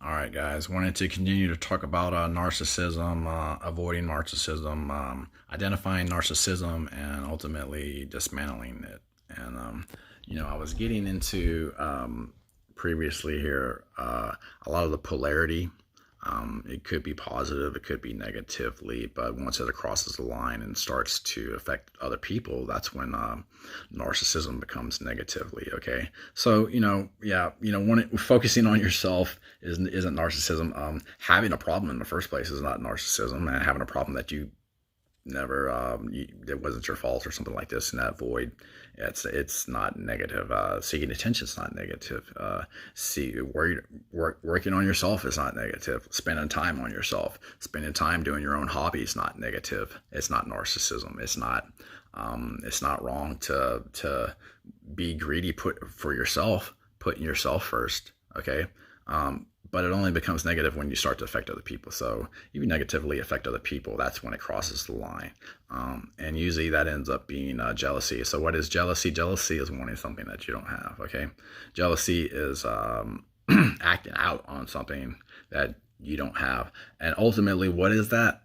All right, guys. Wanted to continue to talk about narcissism, avoiding narcissism, identifying narcissism, and ultimately dismantling it. And I was getting into previously here a lot of the polarity. It could be positive, it could be negatively, but once it crosses the line and starts to affect other people, that's when narcissism becomes negatively. Okay, so focusing on yourself isn't narcissism. Having a problem in the first place is not narcissism, and having a problem that you never it wasn't your fault or something like this in that void, it's not negative. Seeking attention is not negative. Working on yourself is not negative. Spending time on yourself, spending time doing your own hobby is not negative. It's not narcissism. It's not wrong to be greedy, for yourself, putting yourself first. Okay. But it only becomes negative when you start to affect other people. So you negatively affect other people, that's when it crosses the line. And usually that ends up being jealousy. So what is jealousy? Jealousy is wanting something that you don't have. Okay. Jealousy is acting out on something that you don't have. And ultimately, what is that?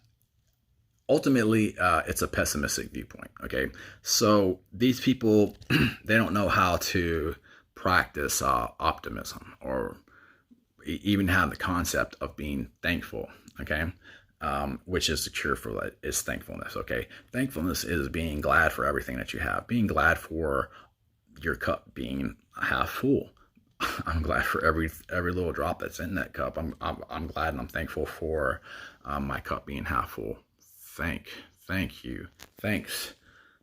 Ultimately, it's a pessimistic viewpoint. Okay. So these people, they don't know how to practice optimism, or even have the concept of being thankful. Okay. Which is the cure for that, is thankfulness. Okay. Thankfulness is being glad for everything that you have, being glad for your cup being half full. I'm glad for every little drop that's in that cup. I'm glad and I'm thankful for my cup being half full. Thank you. Thanks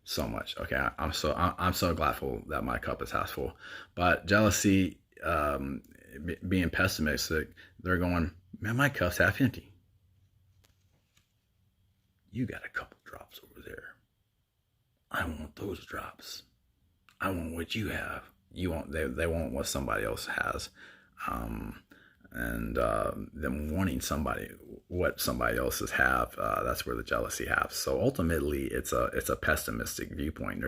so much. Okay. I'm so gladful that my cup is half full. But jealousy, being pessimistic, they're going, man, my cup's half empty. You got a couple drops over there. I want those drops. I want what you have. You want they want what somebody else has. And them wanting what somebody else's have, that's where the jealousy happens. So ultimately, it's a pessimistic viewpoint.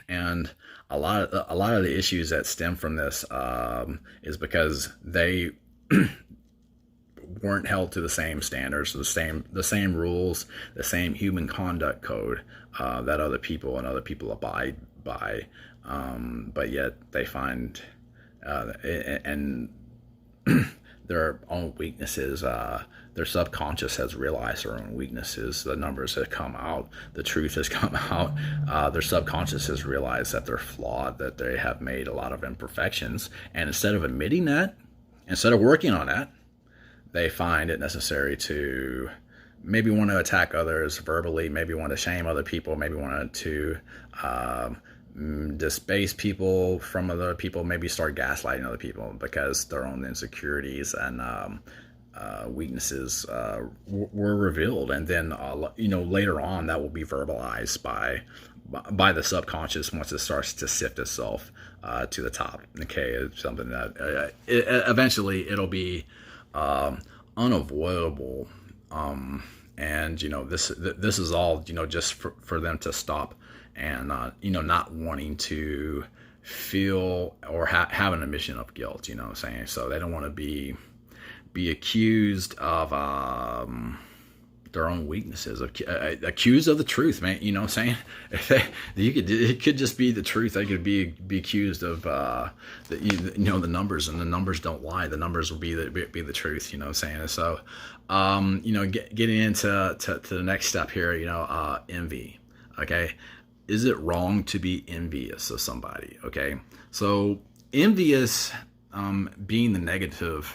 And a lot of the issues that stem from this is because they weren't held to the same standards, the same rules, the same human conduct code that other people abide by, but yet they find and their own weaknesses. Their subconscious has realized their own weaknesses. The numbers have come out. The truth has come out. Their subconscious has realized that they're flawed, that they have made a lot of imperfections. And instead of admitting that, instead of working on that, they find it necessary to maybe want to attack others verbally, maybe want to shame other people, maybe want to disbase people from other people, maybe start gaslighting other people because their own insecurities and weaknesses were revealed. And then later on that will be verbalized by the subconscious once it starts to sift itself to the top. Okay, it's something that eventually it'll be unavoidable. And this is all just for them to stop and not wanting to feel or have an admission of guilt. You know what I'm saying? So they don't want to be accused of their own weaknesses, accused of the truth, man. You know what I'm saying? It could just be the truth. They could be accused of the numbers, and the numbers don't lie. The numbers will be the truth. You know what I'm saying? So getting into the next step here, envy. Okay, is it wrong to be envious of somebody? Okay, so envious, being the negative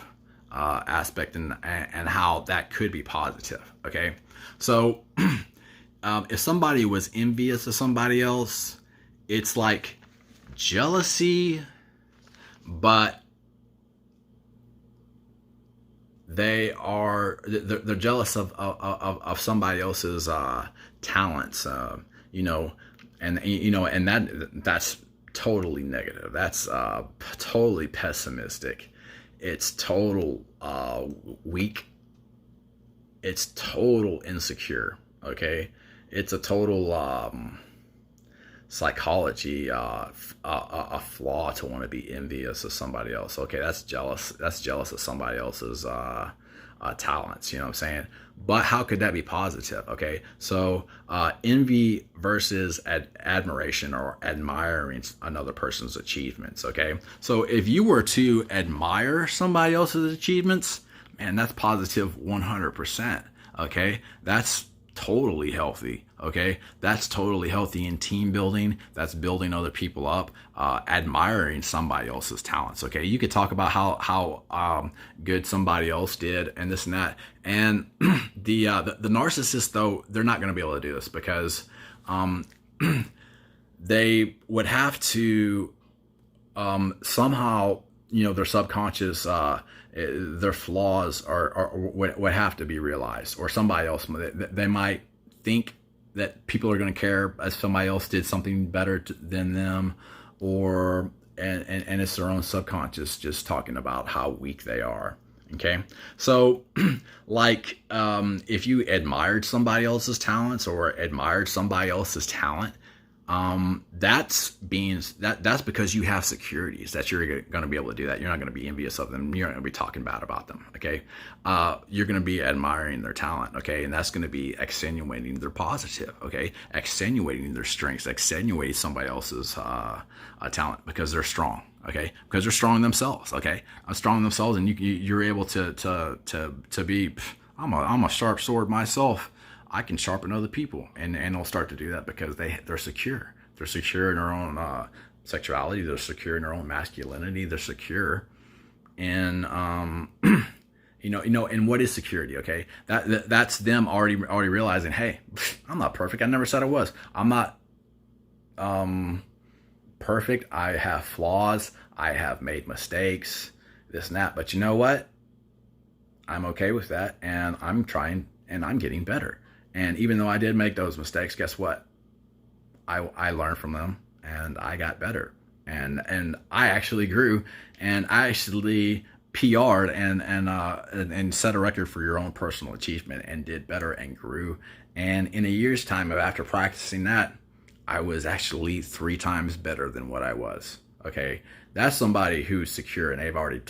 aspect, and how that could be positive. Okay, so if somebody was envious of somebody else, it's like jealousy, but they're jealous of somebody else's talents, and that's totally negative. That's totally pessimistic. It's total weak. It's total insecure. Okay, it's a total psychology, a flaw to want to be envious of somebody else. Okay, that's jealous. That's jealous of somebody else's talents. You know what I'm saying? But how could that be positive? Okay, so envy versus admiration or admiring another person's achievements. Okay, so if you were to admire somebody else's achievements, man, that's positive 100%. Okay, that's totally healthy. Okay, that's totally healthy in team building. That's building other people up, admiring somebody else's talents. Okay, you could talk about how good somebody else did and this and that. And the narcissist, though, they're not going to be able to do this because they would have to somehow, their subconscious, their flaws would have to be realized, or somebody else. They might think that people are going to care as somebody else did something better than them, or and it's their own subconscious just talking about how weak they are. Okay, so like if you admired somebody else's talents or admired somebody else's talent, that's because you have securities that you're going to be able to do that. You're not going to be envious of them. You're not going to be talking bad about them. Okay. You're going to be admiring their talent. Okay. And that's going to be extenuating their positive. Okay. Extenuating their strengths, extenuating somebody else's, talent because they're strong. Okay. Because they're strong themselves. Okay. I'm strong themselves, and you're able to be, I'm a sharp sword myself. I can sharpen other people, and they'll start to do that because they're secure. They're secure in their own sexuality. They're secure in their own masculinity. They're secure in and what is security? Okay, that's them already realizing, hey, I'm not perfect. I never said I was. I'm not perfect. I have flaws. I have made mistakes. This and that. But you know what? I'm okay with that, and I'm trying, and I'm getting better. And even though I did make those mistakes, guess what? I learned from them, and I got better, and I actually grew, and I actually PR'd and set a record for your own personal achievement, and did better and grew. And in a year's time of after practicing that, I was actually 3 times better than what I was. Okay, that's somebody who's secure, and they've already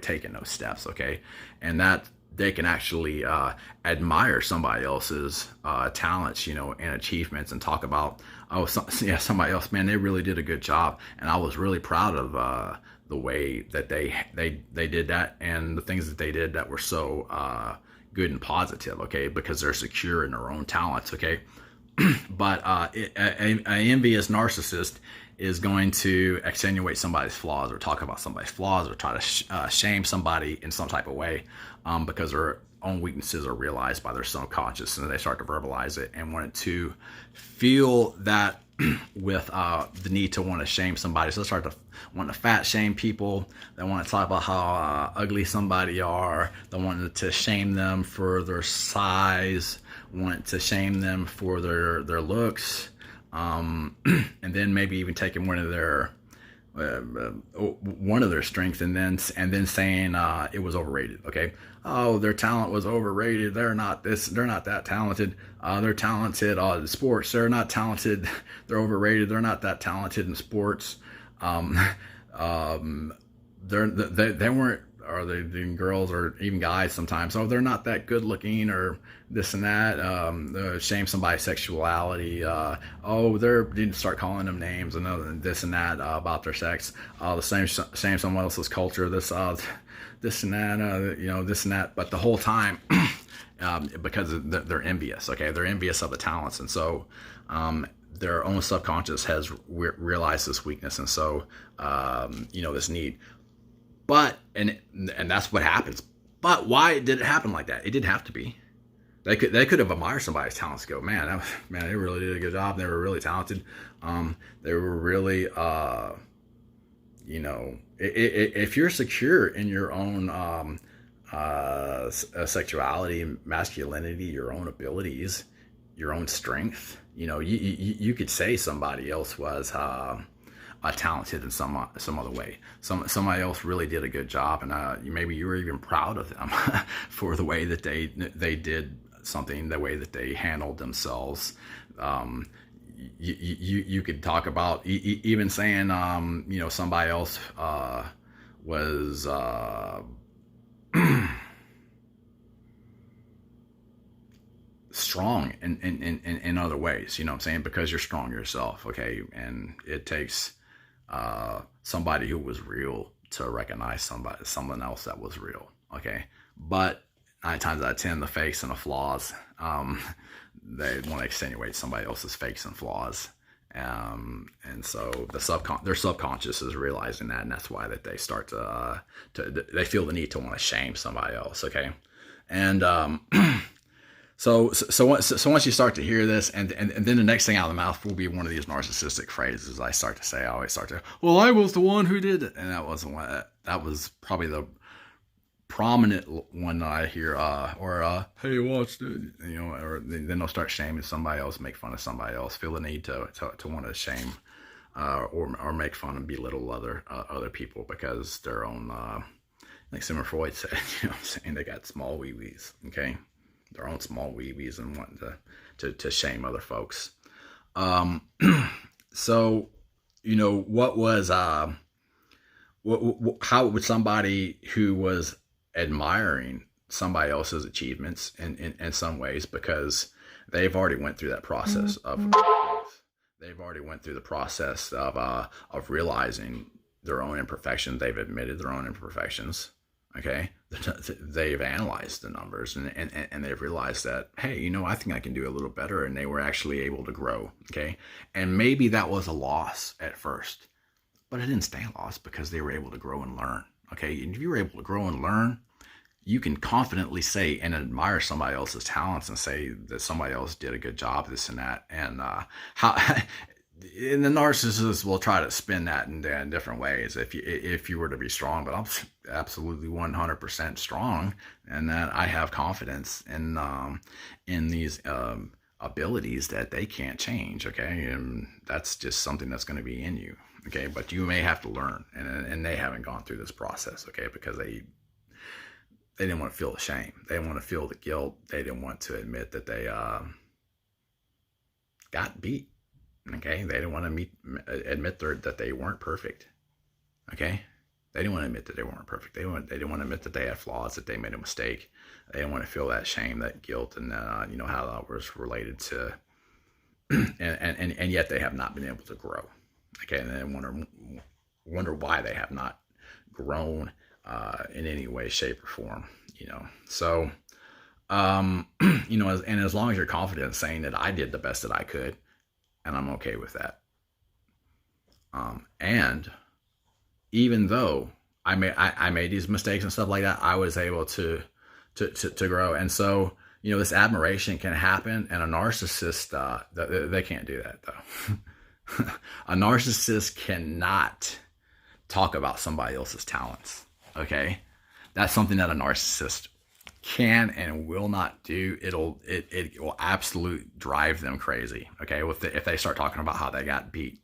taken those steps. Okay, and that they can actually admire somebody else's talents, and achievements, and talk about, somebody else, man, they really did a good job, and I was really proud of the way that they did that, and the things that they did that were so good and positive. Okay, because they're secure in their own talents. Okay, but an envious narcissist is going to extenuate somebody's flaws, or talk about somebody's flaws, or try to shame somebody in some type of way, because their own weaknesses are realized by their subconscious, and they start to verbalize it and want to feel that with the need to want to shame somebody. So they start to want to fat shame people. They want to talk about how ugly somebody are. They want to shame them for their size, want to shame them for their looks. And then maybe even taking one of their strengths and then saying it was overrated. Okay, oh, their talent was overrated. They're not that talented. They're talented in sports. They're not talented. They're overrated. They're not that talented in sports. They weren't, or the girls, or even guys sometimes, oh, they're not that good looking, or this and that. Shame somebody's sexuality. They didn't start calling them names, and this and that about their sex. Shame someone else's culture. This and that. This and that. But the whole time, because they're envious. Okay, they're envious of the talents, and so their own subconscious has realized this weakness, and so this need. But and that's what happens. But why did it happen like that? It didn't have to be. They could have admired somebody's talents. Go, man, they really did a good job. They were really talented. They were really, if you're secure in your own sexuality, masculinity, your own abilities, your own strength, you could say somebody else was talented in some other way. Somebody else really did a good job, and maybe you were even proud of them for the way that they did something, the way that they handled themselves. you could talk about even saying, somebody else was strong in other ways, you know what I'm saying? Because you're strong yourself, okay? And it takes somebody who was real to recognize someone else that was real, okay? But 9 times out of 10, the fakes and the flaws, they want to extenuate somebody else's fakes and flaws. And so their subconscious is realizing that, and that's why that they start to they feel the need to want to shame somebody else, okay? And So once you start to hear this, and then the next thing out of the mouth will be one of these narcissistic phrases I start to say. I always start to, well, I was the one who did it, and that wasn't what. That was probably the prominent one that I hear, hey, watch it, or then they'll start shaming somebody else, make fun of somebody else, feel the need to want to shame, or make fun and belittle other people because their own, like Sigmund Freud said, you know what I'm saying, they got small wee-wees, okay? Their own small wee-wees and wanting to shame other folks. So, what was, how would somebody who was admiring somebody else's achievements in some ways, because they've already went through that process they've already went through the process of realizing their own imperfections. They've admitted their own imperfections. Okay, they've analyzed the numbers and they've realized that, hey, I think I can do a little better, and they were actually able to grow. Okay, and maybe that was a loss at first, but it didn't stay a loss because they were able to grow and learn. Okay, and if you were able to grow and learn, you can confidently say and admire somebody else's talents and say that somebody else did a good job, this and that, and and the narcissist will try to spin that in different ways. If you were to be strong, but I'm absolutely 100% strong, and that I have confidence in these abilities that they can't change. Okay, and that's just something that's going to be in you. Okay, but you may have to learn, and they haven't gone through this process. Okay, because they didn't want to feel the shame. They didn't want to feel the guilt. They didn't want to admit that they got beat. Okay, they didn't want to admit that they weren't perfect. Okay, they didn't want to admit that they weren't perfect. They didn't want to admit that they had flaws, that they made a mistake. They didn't want to feel that shame, that guilt, and how that was related to, and yet they have not been able to grow. Okay, and then wonder why they have not grown in any way, shape, or form. So and as long as you're confident in saying that I did the best that I could, and I'm okay with that. And even though I made these mistakes and stuff like that, I was able to grow. And so, this admiration can happen, and a narcissist, they can't do that though. A narcissist cannot talk about somebody else's talents. Okay. That's something that a narcissist can and will not do. It will absolutely drive them crazy. Okay, if they start talking about how they got beat.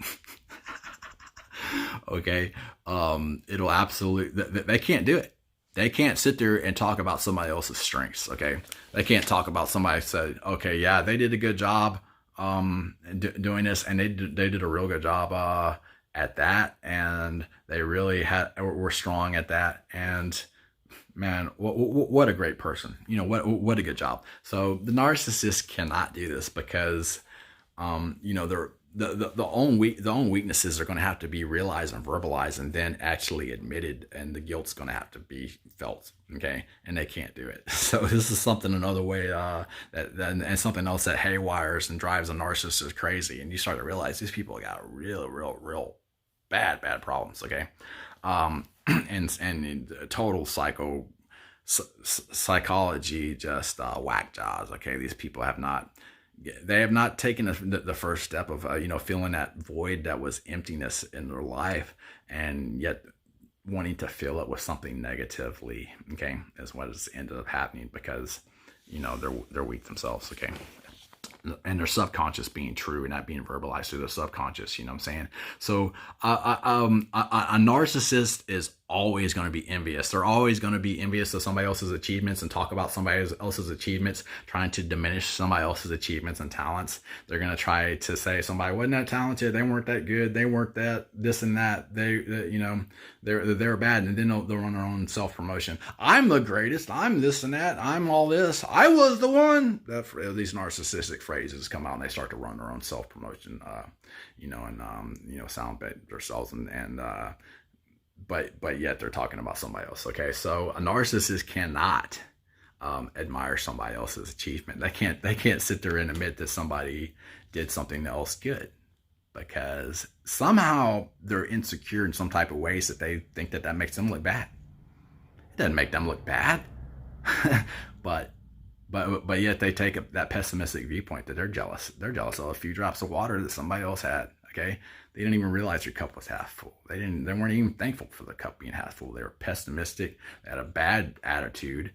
Okay, it'll absolutely, they can't do it. They can't sit there and talk about somebody else's strengths. Okay, they can't talk about somebody said, okay, yeah, they did a good job doing this, and they did a real good job at that, and they really were strong at that, and man, what a great person. What a good job. So the narcissist cannot do this because, the own weaknesses are going to have to be realized and verbalized and then actually admitted, and the guilt's going to have to be felt. Okay, and they can't do it. So this is another way and something else that haywires and drives a narcissist crazy. And you start to realize these people got real bad problems. Okay. And total psychology, just whack jobs. Okay, these people have not taken the first step of filling that void that was emptiness in their life, and yet wanting to fill it with something negatively. Okay, is what has ended up happening because they're weak themselves. Okay, and their subconscious being true and not being verbalized through the subconscious. You know what I'm saying? So a narcissist is always going to be envious. They're always going to be envious of somebody else's achievements and talk about somebody else's achievements, trying to diminish somebody else's achievements and talents. They're going to try to say somebody wasn't that talented, they weren't that good, they weren't that this and that, they're bad, and then they'll run their own self-promotion. I'm the greatest, I'm this and that, I'm all this, I was the one. These narcissistic phrases come out and they start to run their own self-promotion, sound bad themselves, but yet they're talking about somebody else. Okay, so a narcissist cannot admire somebody else's achievement. They can't sit there and admit that somebody did something else good, because somehow they're insecure in some type of ways that they think that makes them look bad. It doesn't make them look bad, but yet they take that pessimistic viewpoint that they're jealous. They're jealous of a few drops of water that somebody else had. Okay, they didn't even realize their cup was half full. They weren't even thankful for the cup being half full. They were pessimistic. They had a bad attitude.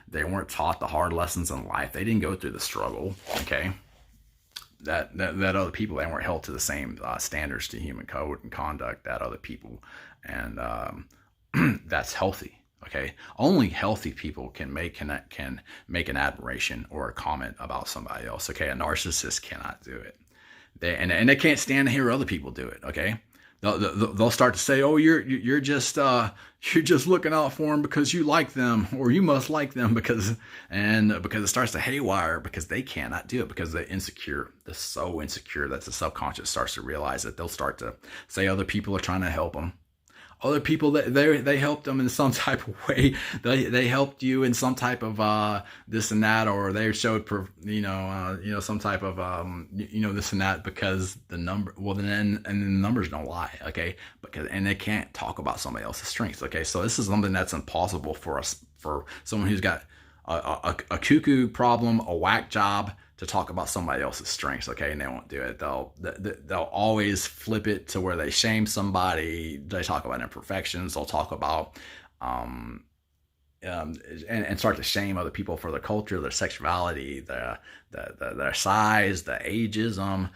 They weren't taught the hard lessons in life. They didn't go through the struggle. Okay, that other people, they weren't held to the same standards to human code and conduct that other people, and that's healthy. Okay, only healthy people can make an admiration or a comment about somebody else. Okay, a narcissist cannot do it. They can't stand to hear other people do it. Okay, they'll start to say, "Oh, you're just looking out for them because you like them, or you must like them because it starts to haywire because they cannot do it, because they're insecure. They're so insecure that the subconscious starts to realize that they'll start to say other people are trying to help them. Other people, that they helped them in some type of way. They helped you in some type of this and that, or they showed some type of this and that, because the number, well, then and the numbers don't lie. Okay, and they can't talk about somebody else's strengths. Okay, so this is something that's impossible for someone who's got a cuckoo problem, a whack job, to talk about somebody else's strengths. Okay, and they won't do it. They'll always flip it to where they shame somebody. They talk about imperfections. They'll talk about and start to shame other people for their culture, their sexuality, their size, the ageism.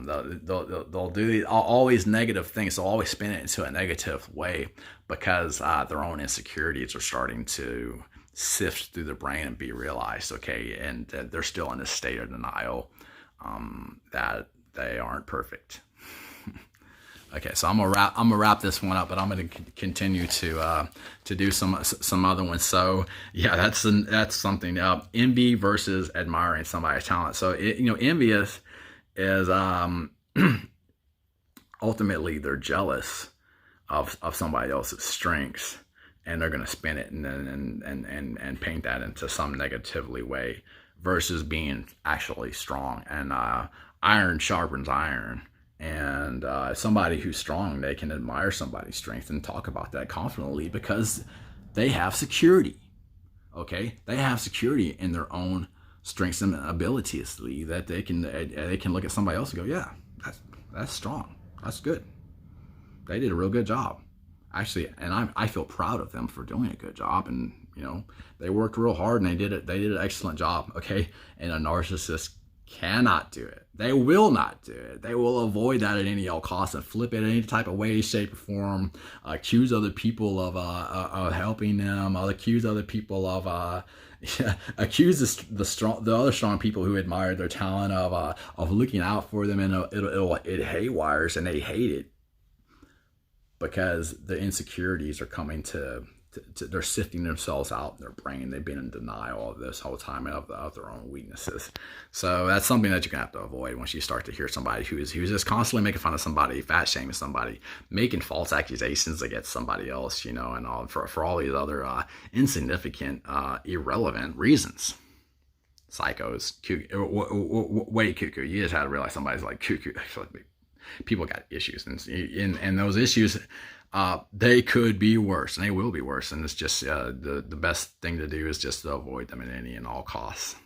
They'll do all these negative things. They'll always spin it into a negative way, because their own insecurities are starting to sift through the brain and be realized. Okay, and they're still in a state of denial that they aren't perfect. Okay, so I'm gonna wrap this one up, but I'm gonna continue to do some other ones. So yeah, that's something. Envy versus admiring somebody's talent. So envious is ultimately they're jealous of somebody else's strengths, and they're going to spin it and paint that into some negatively way, versus being actually strong. And iron sharpens iron. And somebody who's strong, they can admire somebody's strength and talk about that confidently, because they have security. Okay, they have security in their own strengths and abilities, that they can look at somebody else and go, yeah, that's strong, that's good. They did a real good job. Actually, and I feel proud of them for doing a good job, and they worked real hard and they did an excellent job. Okay, and a narcissist cannot do it. They will not do it. They will avoid that at any all costs and flip it in any type of way, shape, or form. Accuse other people of helping them. Accuse other people of accuse the other strong people who admire their talent of looking out for them, and it haywires, and they hate it, because the insecurities are coming to they're sifting themselves out in their brain. They've been in denial of this whole time of their own weaknesses. So that's something that you're gonna have to avoid once you start to hear somebody who's just constantly making fun of somebody, fat shaming somebody, making false accusations against somebody else, and all for all these other insignificant, irrelevant reasons. Psychos, way cuckoo. You just had to realize somebody's like cuckoo. People got issues, and those issues, they could be worse, and they will be worse. And it's just the best thing to do is just to avoid them at any and all costs.